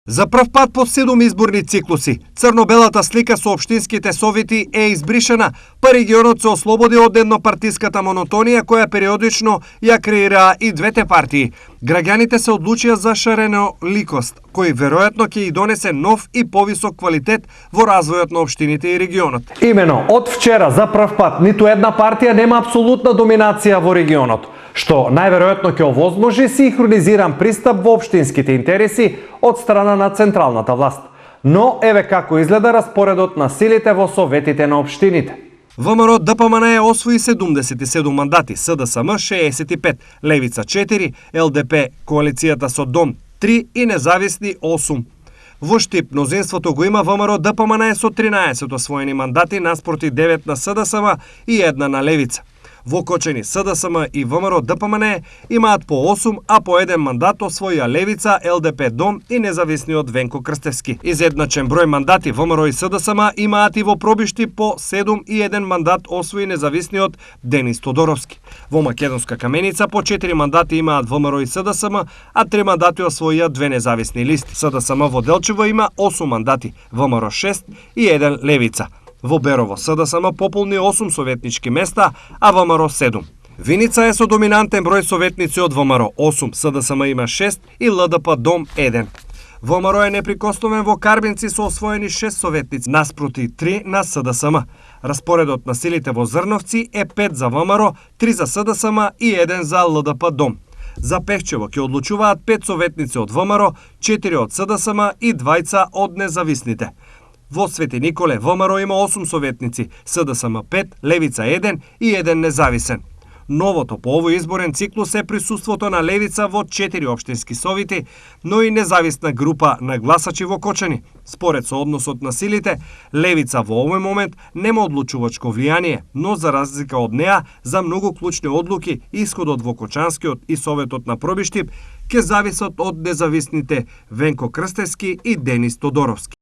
За прв пат по 7 изборни циклуси, црно-белата слика со општинските совети е избришена, па регионот се ослободи од еднопартиската монотонија која периодично ја креираа и двете партии. Граѓаните се одлучија за шареноликост, кој веројатно ќе и донесе нов и повисок квалитет во развојот на општините и регионот. Имено, од вчера за прв пат ниту една партија нема апсолутна доминација во регионот, што најверојатно ќе овозможи синхронизиран пристап во општинските интереси од страна на централната власт. Но еве како изгледа распоредот на силите во советите на општините. ВМРО ДПМН освои 77 мандати, СДСМ 65, Левица 4, ЛДП коалицијата со Дом 3 и независни 8. Во Штип мнозинството го има ВМРО ДПМН со 13 освоени мандати наспроти 9 на СДСМ и 1 на Левица. Во Кочани СДСМ и ВМРО ДПМН имаат по 8, а по 1 мандат освоија Левица, ЛДП Дом и независниот Венко Крстевски. Изедначен број мандати ВМРО и СДСМ имаат и во Пробишти по 7 и 1 мандат освои независниот Денис Тодоровски. Во Македонска Каменица по 4 мандати имаат ВМРО и СДСМ, а 3 мандати освоија две независни листи. СДСМ во Делчево има 8 мандати, ВМРО 6 и 1 Левица. Во Берово СДСМ пополни 8 советнички места, а ВМРО 7. Виница е со доминантен број советници од ВМРО 8, СДСМ има 6 и ЛДП Дом 1. ВМРО е неприкосновен во Карбинци со освоени 6 советници, наспроти 3 на СДСМ. Распоредот на силите во Зрновци е 5 за ВМРО, 3 за СДСМ и 1 за ЛДП Дом. За Пехчево ќе одлучуваат 5 советници од ВМРО, 4 од СДСМ и 2 од независните. Во Свети Николе ВМРО има 8 советници, СДСМ 5, Левица 1 и 1 независен. Новото по овој изборен циклус е присуството на Левица во 4 општински совети, но и независна група на гласачи во Кочани. Според соодносот на силите, Левица во овој момент нема одлучувачко влијание, но за разлика од неа, за многу клучни одлуки, исходот во Кочанскиот и Советот на Пробишти ќе зависат од независните Венко Крстевски и Денис Тодоровски.